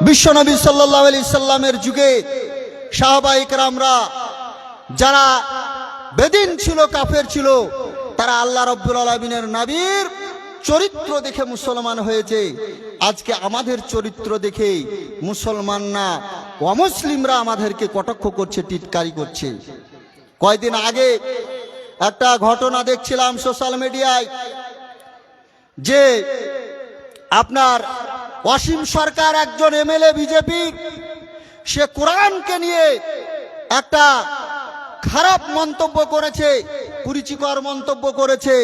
বিশ্বনবী সাল্লাল্লাহু আলাইহি সাল্লামের যুগে সাহাবায়ে কেরামরা যারা বেদিন ছিল, কাফের ছিল, তারা আল্লাহ রাব্বুল আলামিনের নবীর চরিত্র দেখে মুসলমান হয়েছে। আজকে আমাদের চরিত্র দেখে মুসলমান না অমুসলিমরা আমাদেরকে কটাক্ষ করছে, টিটকারি করছে। কয়েকদিন আগে একটা ঘটনা দেখছিলাম সোশ্যাল মিডিয়ায়, যে আপনার অসীম সরকার একজন এমএলএ বিজেপি, সে কোরআনকে নিয়ে একটা খারাপ মন্তব্য করেছে, কুরুচিকর মন্তব্য করেছে।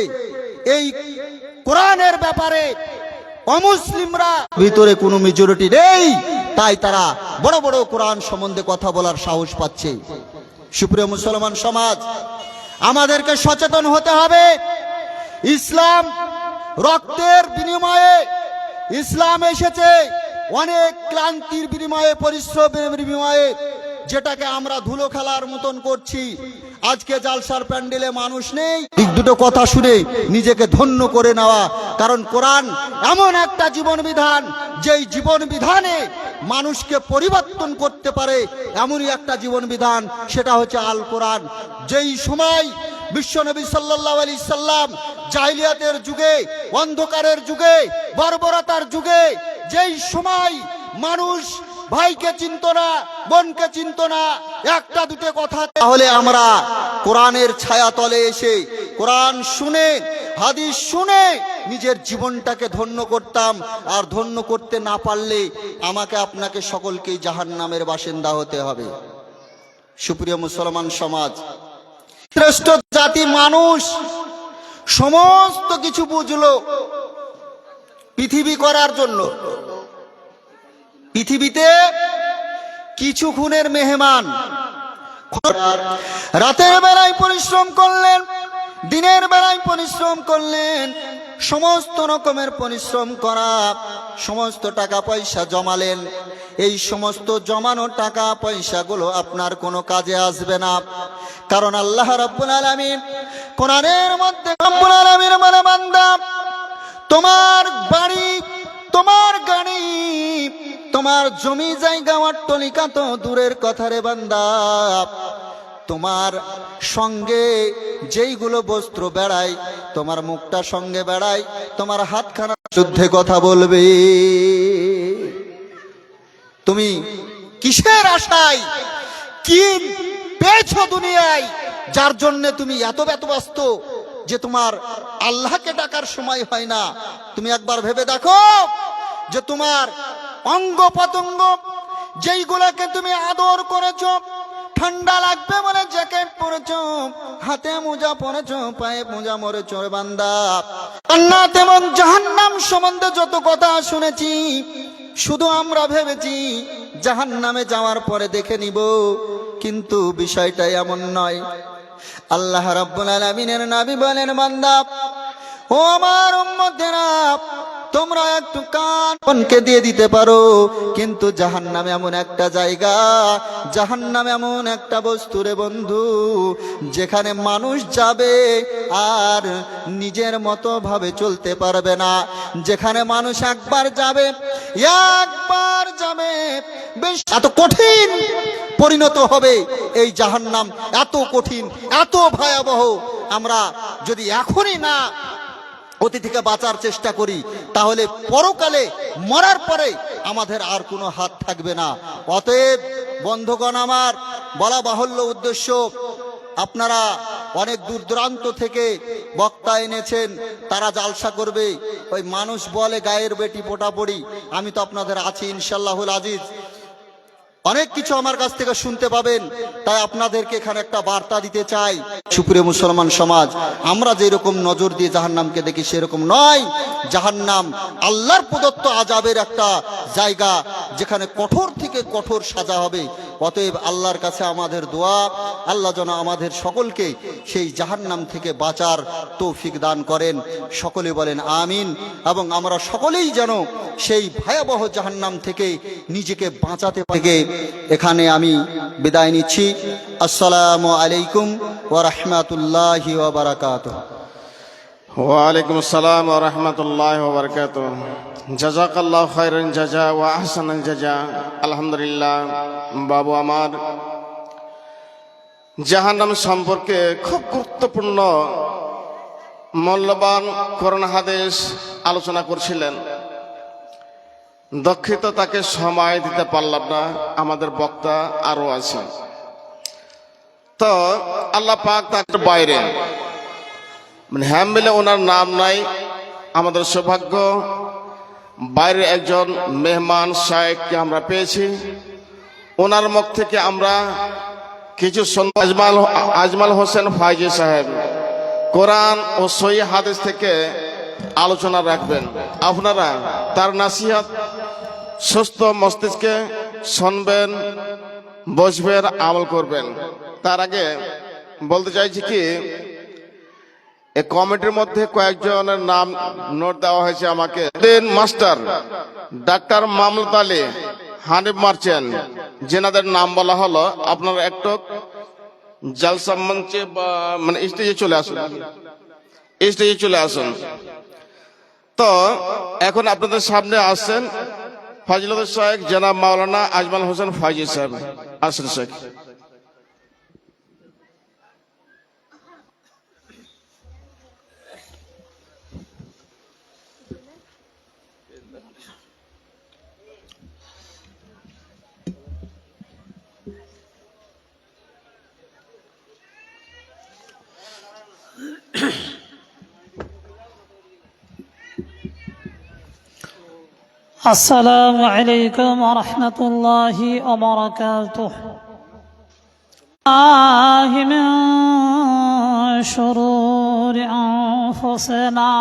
এই কোরআনের ব্যাপারে অমুসলিমরা ভিতরে কোনো মেজরিটি নেই, তাই তারা বড় বড় কোরআন সম্বন্ধে কথা বলার সাহস পাচ্ছে। সুপ্রিয় মুসলমান সমাজ, আমাদেরকে সচেতন হতে হবে। ইসলাম রক্তের বিনিময়ে ইসলাম এসেছে, অনেক ক্লান্তির বিনিময়ে, পরিশ্রমের বিনিময়ে, যেটাকে আমরা ধুলো খেলার মতন করছি। আজকে জালসার প্যান্ডেলে মানুষ নেই, ঠিক দুটো কথা শুনে নিজেকে ধন্য করে নেওয়া। কারণ কোরআন এমন একটা জীবন বিধান, যেই জীবন বিধানে মানুষকে পরিবর্তন করতে পারে, এমনই একটা জীবন বিধান, সেটা হচ্ছে আল কোরআন। যেই সময় বিশ্বনবী সাল্লাল্লাহু আলাইহি সাল্লাম জাহিলিয়াতের যুগে, অন্ধকারের যুগে, বর্বরতার যুগে, যেই সময় মানুষ ভাইকে চিনত না, বোনকে চিনত না, একটা দুটো কথা, তাহলে আমরা কোরআনের ছায়া তলে এসে কোরআন শুনে, হাদিস শুনে নিজের জীবনটাকে ধন্য করতাম। আর ধন্য করতে না পারলে আমাকে আপনাকে সকলকেই জাহান্নামের বাসিন্দা হতে হবে। সুপ্রিয় মুসলমান সমাজ, শ্রেষ্ঠ জাতি মানুষ সমস্ত কিছু বুঝলো পৃথিবী করার জন্য। পৃথিবীতে কিছু খুনের মেহমান, রাতের বেলায় পরিশ্রম করলেন, দিনের বেলায় পরিশ্রম করলেন, সমস্ত রকমের পরিশ্রম করা, সমস্ত টাকা পয়সা জমালেন। এই সমস্ত জমানো টাকা পয়সাগুলো আপনার কোনো কাজে আসবে না। কারণ আল্লাহ রাব্বুল আলামিন কোরআনের মধ্যে রাব্বুল আলামিন বলে, বান্দা, তোমার বাড়ি, তোমার গাড়ি, তোমার জমি জায়গা, অট্টালিকা তো দূরের কথা রে বান্দা, তোমার সঙ্গে যেইগুলো বস্ত্র বেড়ায়, তোমার মুখটা সঙ্গে বেড়ায়, তোমার হাতখানা যুদ্ধে কথা বলবে। তুমি কিসের আশায় কি পেয়েছো দুনিয়ায়, যার জন্য তুমি এত ব্যস্ত যে তোমার আল্লাহকে ডাকার সময় হয় না? তুমি একবার ভেবে দেখো যে তোমার অঙ্গ পতঙ্গ যেইগুলোকে তুমি আদর করেছো, ঠান্ডা লাগবে বলে জ্যাকেট পরেছো, হাতে মোজা পরেছো, পায়ে মোজা মরেছো, বান্দা, জান্নাত এবং জাহান্নাম সম্বন্ধে যত কথা শুনেছি, শুধু আমরা ভেবেছি জাহান্নামে যাওয়ার পরে দেখে নিব, কিন্তু বিষয়টা এমন নয়। আল্লাহ রাব্বুল আলামিনের নবী বলেন, বান্দা, ও আমার উম্মতেরা, তোমরা একটু কানকে দিয়ে দিতে পারো, কিন্তু জাহান্নামে এমন একটা জায়গা, জাহান্নামে এমন একটা বস্তু রে বন্ধু, যেখানে মানুষ যাবে আর নিজের মতো ভাবে চলতে পারবে না। যেখানে মানুষ একবার যাবে, বেশ এত কঠিন পরিণত হবে এই জাহান্নাম, এত কঠিন, এত ভয়াবহ। আমরা যদি এখনই না অতি থেকে বাঁচার চেষ্টা করি, তাহলে পরকালে মরার পরে আমাদের আর কোনো হাত থাকবে না। অতএব বন্ধুগণ, আমার বলা বাহুল্য উদ্দেশ্য, আপনারা অনেক দূর দূরান্ত থেকে বক্তা এনেছেন, তারা জালসা করবে। ওই মানুষ বলে গায়ের বেটি পোটাপড়ি, আমি তো আপনাদের আছি ইনশাআল্লাহুল আজিজ, অনেক কিছু আমার কাছ থেকে শুনতে পাবেন। তাই আপনাদেরকে এখানে একটা বার্তা দিতে চাই। সুপ্রিয় মুসলমান সমাজ, আমরা যেরকম নজর দিয়ে জাহান্নামকে দেখি সেরকম নয়। জাহান্নাম আল্লাহর প্রদত্ত আযাবের একটা জায়গা, যেখানে কঠোর থেকে কঠোর সাজা হবে। অতএব আল্লাহর কাছে আমাদের দোয়া, আল্লাহ যেন আমাদের সকলকে সেই জাহান্নাম থেকে বাঁচার তৌফিক দান করেন। সকলে বলেন আমিন। এবং আমরা সকলেই যেন সেই ভয়াবহ জাহান্নাম থেকে নিজেকে বাঁচাতে থেকে এখানে আমি বিদায় নিচ্ছি। আসসালামু আলাইকুম ওয়া রাহমাতুল্লাহি ওয়া বারাকাতুহু। ওয়া আলাইকুম আসসালাম ওয়া রাহমাতুল্লাহি ওয়া বারাকাতুহু। জাযাকাল্লাহু খায়রান জাযা ওয়া আহসানাল জাযা। আলহামদুলিল্লাহ, বাবু আমার জাহান্নাম সম্পর্কে খুব গুরুত্বপূর্ণ মূল্যবান কোরআন হাদিস আলোচনা করছিলেন। দুঃখিত তাকে সময় দিতে পারলাম না, আমাদের বক্তা আরো আছে। তো আল্লাহ পাক তার বাইরে মানে হ্যামবিলে ওনার নাম নাই, আমাদের সৌভাগ্য বাইরে একজন মেহমান শায়েখকে আমরা পেয়েছি। ওনার মুখ থেকে আমরা কিছু আজমাল হোসেন ফাইজি সাহেব কোরআন ও সহিহ হাদিস থেকে আলোচনা রাখবেন। আপনারা তার নাসিহত সুস্থ মস্তিষ্কে শুনবেন, বসবেন, আমল করবেন। তার আগে বলতে চাইছি কি, এই কমিটির মধ্যে কয়েকজনের নাম নোট দেওয়া হয়েছে আমাকে। মাস্টার, ডাক্তার মামলুদ আলী, হানিফ মার্চেন্ট, যেনাদের নাম বলা হলো, আপনারা একটু জালসা মঞ্চে বা মানে স্টেজে চলে আসুন, স্টেজে চলে আসুন। তো এখন আপনাদের সামনে আসছেন ফজিলতুল শাইখ জনাব মাওলানা আজমাল হোসেন ফাইজি সাহেব। আসেন শেখ। السلام عليكم ورحمة الله وبركاته. من شرور أنفسنا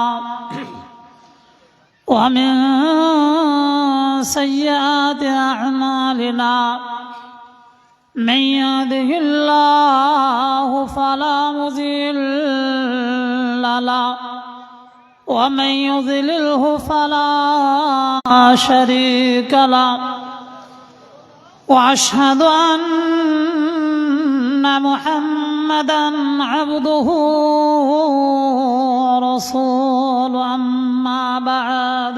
ومن سيئات أعمالنا، من يهده الله فلا مضل له ومن يضلله فلا شريك له، وأشهد أن محمدا عبده ورسوله. أما بعد،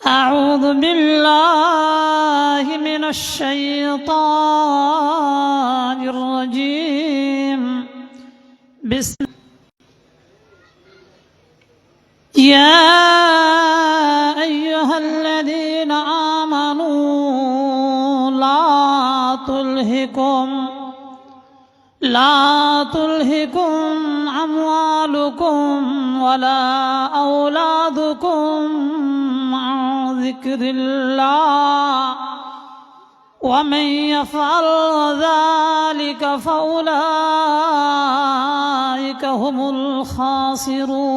أعوذ بالله من الشيطان الرجيم. بسم يا أيها الذين آمنوا لا تلهكم أموالكم ولا أولادكم عن ذكر الله، ومن يفعل ذلك فأولئك هم الخاسرون.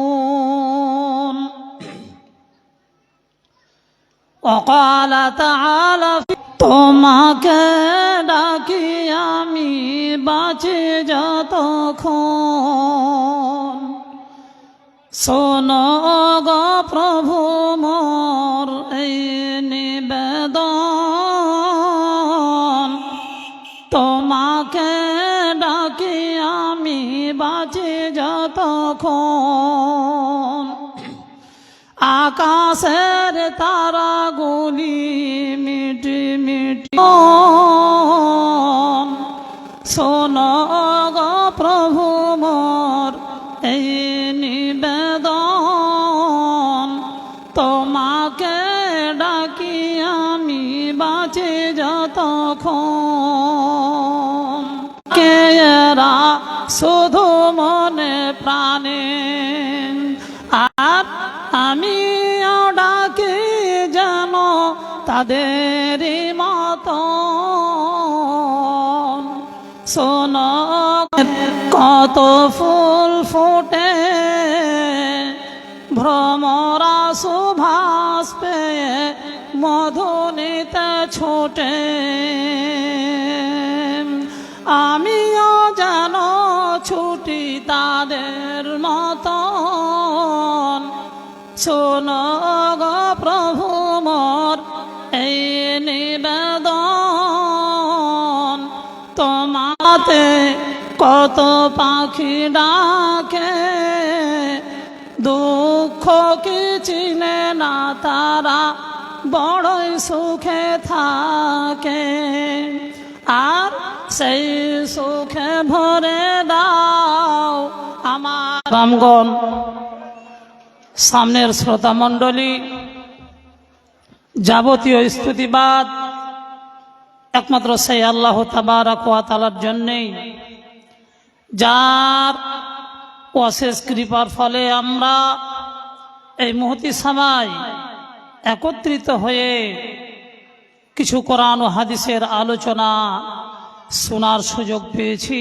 وقال تعالى তোমাকে ডাকি আমি বাঁচে যতক্ষণ, শোনো গো প্রভু মোর এই নিবেদন, তোমাকে ডাকি আমি বাঁচে যতক্ষণ, আকাশের তারাগুলি মিটি মিটি শোনো গো প্রভু মোর এই নিবেদন, তোমাকে ডাকি আমি বাঁচে যতক্ষণ, কেরা শুধু মনে প্রাণে আর আমিও ডাকি যেন তাদের মতন, শোনো কত ফুল ফোটে ভ্রমরা সুভাষ পেয়ে মধুনিতে ছোটে, আমিও যেন ছুটি তাদের মতন, শোনো গো প্রভু মোর এই নিবেদন, তোমাতে কত পাখি ডাকে দুঃখ দুঃখ কি চিনে না তারা বড়ই সুখে থাকে, আর সেই সুখে ভরে দাও আমার। রামগণ, সামনের শ্রোতা মণ্ডলী, যাবতীয় স্তুতিবাদ একমাত্র সেই আল্লাহ তাবারক ওয়া তাআলার জন্যেই, যার অশেষ কৃপার ফলে আমরা এই মুহূর্তে সময় একত্রিত হয়ে কিছু কোরআন ও হাদিসের আলোচনা শোনার সুযোগ পেয়েছি।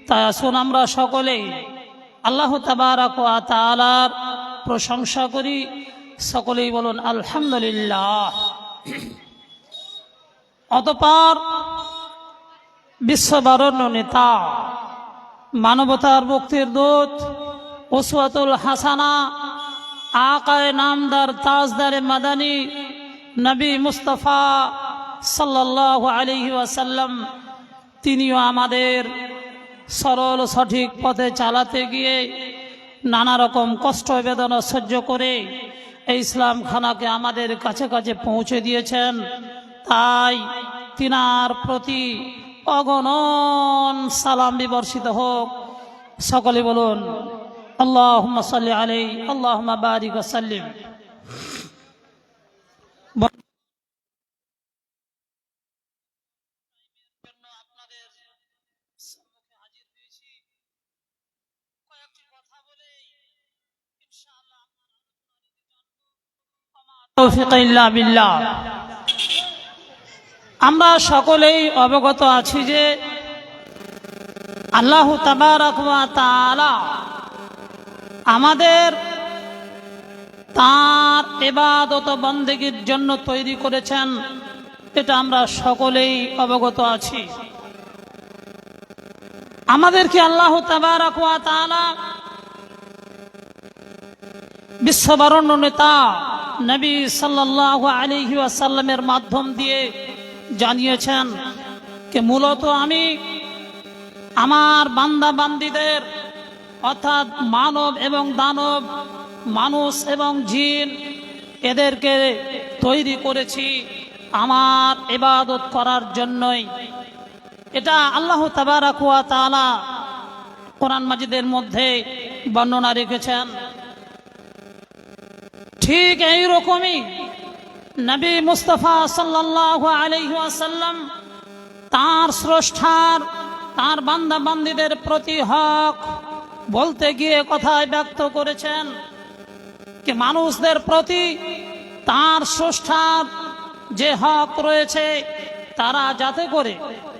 তাই আসুন আমরা সকলেই আল্লাহ তাবারক ওয়া তাআলার প্রশংসা করি। সকলেই বলুন আলহামদুলিল্লাহ। অতঃপর বিশ্ববরণ্য নেতা, মানবতার মুক্তির দূত, উসওয়াতুল হাসানা, আকায়ে নামদার তাজদারে মাদানী নবী মুস্তাফা সাল্লাল্লাহু আলাইহি ওয়াসাল্লাম, তিনিও আমাদের সরল সঠিক পথে চালাতে গিয়ে নানা রকম কষ্ট বেদনা সহ্য করে এই ইসলাম খানাকে আমাদের কাছে কাছে পৌঁছে দিয়েছেন। তাই তিনার প্রতি অগণন সালাম বিবর্ষিত হোক। সকলে বলুন আল্লাহুম্মা সাল্লি আলাইহি আল্লাহুম্মা বারিক ওয়া সাল্লিম। তৌফিক ইল্লা বিল্লাহ। আমরা সকলেই অবগত আছি যে আল্লাহ তাবারক ওয়া তাআলা আমাদের তাঁর ইবাদত বন্দেগীর জন্য তৈরি করেছেন, এটা আমরা সকলেই অবগত আছি। আমাদেরকে আল্লাহ তাবারক ওয়া তাআলা বিশ্ববরণ্য নেতা নবী সাল্লাল্লাহু আলাইহি ওয়াসাল্লামের মাধ্যম দিয়ে জানিয়েছেন যে মূলত আমি আমার বান্দা বান্দীদের অর্থাৎ মানব এবং দানব, মানুষ এবং জিন, এদেরকে তৈরি করেছি আমার ইবাদত করার জন্যই। এটা আল্লাহ তাবারক ওয়া তাআলা কোরআন মাজিদের মধ্যে বর্ণনা রেখেছেন। ঠিক এই রকমই নবী মুস্তাফা সাল্লাল্লাহু আলাইহি ওয়াসাল্লাম তার স্রষ্টার, তার বান্দা বান্দীদের প্রতি হক বলতে গিয়ে কথায় ব্যক্ত করেছেন যে মানুষদের প্রতি তার স্রষ্টার যে হক রয়েছে, তারা যাতে করে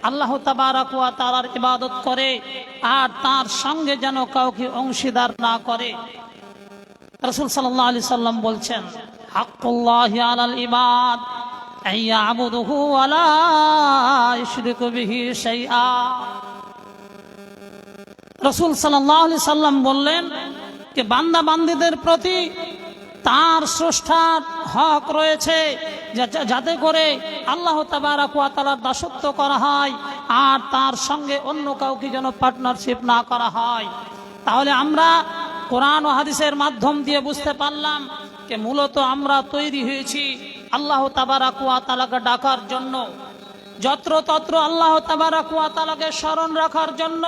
আল্লাহ তাবারক ওয়া তাআলার ইবাদত করে আর তার সঙ্গে যেন কাউকে অংশীদার না করে। রাসূল সাল্লাল্লাহু আলাইহি সাল্লাম বলছেন, হাক্কুল্লাহি আলাল ইবাদ আইয়াবুদুহু ওয়া লা ইশরিকু বিহি শাইআ। রাসূল সাল্লাল্লাহু আলাইহি সাল্লাম বললেন যে বান্দা বান্দীদের প্রতি তার স্রষ্টার হক রয়েছে যাতে করে আল্লাহ তাবারক ওয়া তাআলার দাসত্ব করা হয় আর তার সঙ্গে অন্য কাউকে যেন পার্টনারশিপ না করা হয়। তাহলে আমরা কোরআন ও হাদিসের মাধ্যম দিয়ে বুঝতে পারলাম যে মূলত আমরা তৈরি হয়েছি আল্লাহ তাবারক ওয়া তাআলাকে ডাকার জন্য, যত্রতত্র আল্লাহ তাবারক ওয়া তাআলাকে স্মরণ রাখার জন্য।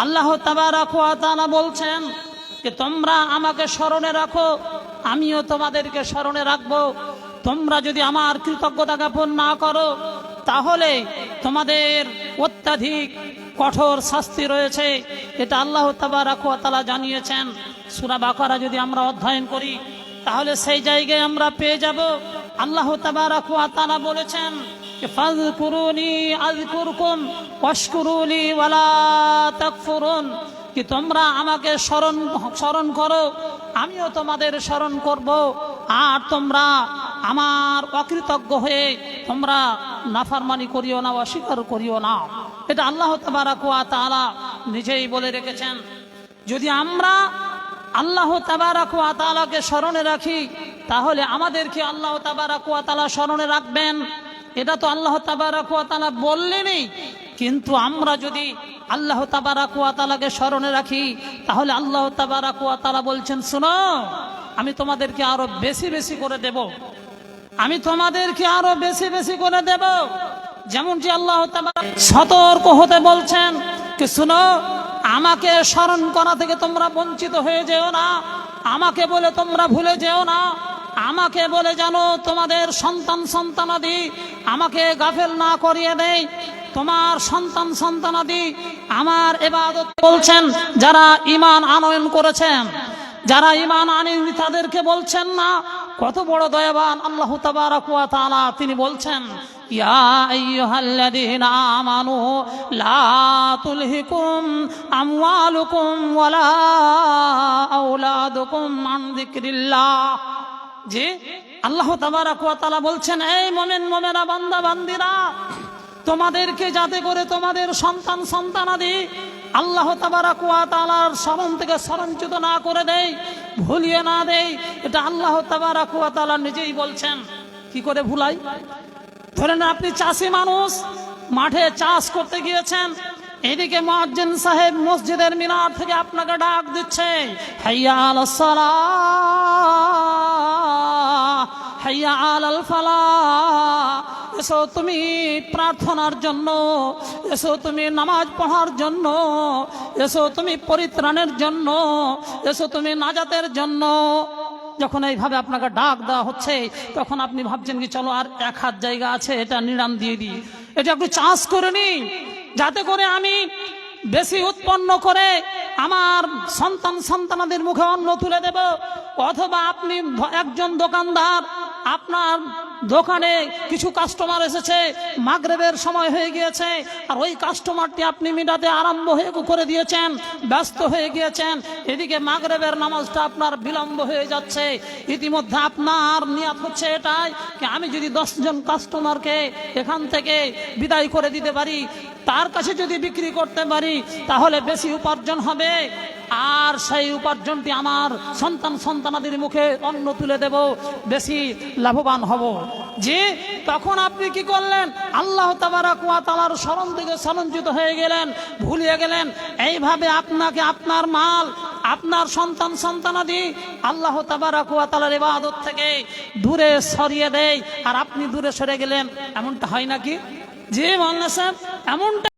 আল্লাহ তাবারক ওয়া তাআলা বলছেন যে তোমরা আমাকে স্মরণে রাখো, আমিও তোমাদেরকে স্মরণে রাখবো। তোমরা যদি আমার কৃতজ্ঞতা জ্ঞাপন না করো তাহলে তোমাদের অত্যাধিক কঠোর শাস্তি রয়েছে। এটা আল্লাহ তাবারক ওয়া তাআলা জানিয়েছেন। সূরা বাকারা যদি আমরা অধ্যয়ন করি তাহলে সেই জায়গায় আমরা পেয়ে যাব আল্লাহ তাবারক ওয়া তাআলা বলেছেন ফাযকুরুনি আযকুরকুম ওয়াশকুরুলি ওয়ালা তাকফুরুন, কি তোমরা আমাকে স্মরণ করো, আমিও তোমাদের স্মরণ করব, আর তোমরা আমার অকৃতজ্ঞ হয়ে তোমরা নাফরমানি করিও না, অস্বীকার করিও না। এটা আল্লাহ তাবারক ওয়া তাআলা নিজেই বলে রেখেছেন। যদি আমরা আল্লাহ তাবারক ওয়া তাআলাকে স্মরণে রাখি তাহলে আমাদেরকে আল্লাহ তাবারক ওয়া তাআলা স্মরণে রাখবেন, এটা তো আল্লাহ তাবারক ওয়া তাআলা বললেনই। কিন্তু আমরা যদি আল্লাহ তাবারক ওয়া তাআলাকে স্মরণে রাখি তাহলে আল্লাহ তাবারক ওয়া তাআলা বলছেন, শুনো আমি তোমাদেরকে আরো বেশি বেশি করে দেব, আমি তোমাদেরকে আরো বেশি বেশি করে দেব। যেমনটি আল্লাহ তাআলা সতর্ক হতে বলছেন কি শুনো, আমাকে স্মরণ করা থেকে তোমরা বঞ্চিত হয়ে যেও না, আমাকে বলে তোমরা ভুলে যেও না, আমাকে বলে জানো তোমাদের সন্তান সন্তানাদি আমাকে গাফেল না করিয়ে দেয়, তোমার সন্তান সন্তানাদি আমার ইবাদত বলছেন। যারা ঈমান আনয়ন করেছেন, যারা ঈমান আনেনি তাদেরকে বলছেন না, কত বড় দয়াবান আল্লাহ তাবারক ওয়া তাআলা, তিনি বলছেন ইয়া আইয়ুহাল্লাযীনা আমানু লা তুলহিকুম আমওয়ালুকুম ওয়ালা আওলাদুকুম আন যিকরিল্লাহ। যে আল্লাহ তাবারক ওয়া তাআলা বলছেন, এই মুমিন মুমিনা বান্দা বান্দিরা, তোমাদেরকে যাতে করে তোমাদের সন্তান সন্তানাদি আল্লাহ তাবারক ওয়া তাআলার স্মরণ থেকে স্মরণচ্যুত না করে দেয়, ভুলিয়ে না দেয়, এটা আল্লাহ তাবারক ওয়া তাআলা নিজেই বলছেন। কি করে ভুলাই? ধরেন আপনি চাষি মানুষ, মাঠে চাষ করতে গিয়েছেন, এদিকে মুয়াজ্জিন সাহেব মসজিদের মিনার থেকে আপনাকে ডাক দিচ্ছে, হাইয়া আলাস সালাহ, হাইয়া আলাল ফালাহ, এসো তুমি প্রার্থনার জন্য, এসো তুমি নামাজ পড়ার জন্য, এসো তুমি পরিত্রাণের জন্য, এসো তুমি নাজাতের জন্য। যখন এইভাবে আপনাকে ডাক দেওয়া হচ্ছে, তখন আপনি ভাবছেন কি চলো আর এক হাত জায়গা আছে, এটা নিড়ান দিয়ে দিই, এটা একটু চাষ করে নি, যাতে করে আমি বেশি উৎপন্ন করে আমার সন্তান সন্তানাদের মুখে অন্ন তুলে দেব। অথবা আপনি একজন দোকানদার, আপনার দোকানে কিছু কাস্টমার এসেছে, মাগরিবের সময় হয়ে গিয়েছে, আর ওই কাস্টমারটি আপনি মিটাতে আরম্ভ হয়ে করে দিয়েছেন, ব্যস্ত হয়ে গিয়েছেন, এদিকে মাগরিবের নামাজটা আপনার বিলম্ব হয়ে যাচ্ছে। ইতিমধ্যে আপনার নিয়ত হচ্ছে এটাই কি আমি যদি 10 জন কাস্টমারকে এখান থেকে বিদায় করে দিতে পারি, তার কাছে যদি বিক্রি করতে পারি, তাহলে বেশি উপার্জন হবে, আর সেই উপার্জনটি আমার সন্তান সন্তানাদের মুখে অন্ন তুলে দেব, বেশি লাভবান হব। যে তখন আপনি কি করলেন? আল্লাহ তাবারক ওয়া তাআলার স্মরণ থেকে স্মরণচ্যুত হয়ে গেলেন, ভুলিয়ে গেলেন। এইভাবে আপনাকে আপনার মাল, আপনার সন্তান সন্তানাদি আল্লাহ তাবারক ওয়া তাআলার ইবাদত থেকে দূরে সরিয়ে দেয়, আর আপনি দূরে সরে গেলেন। এমনটা হয় নাকি? জি মাওলানা সাহেব, এমনটা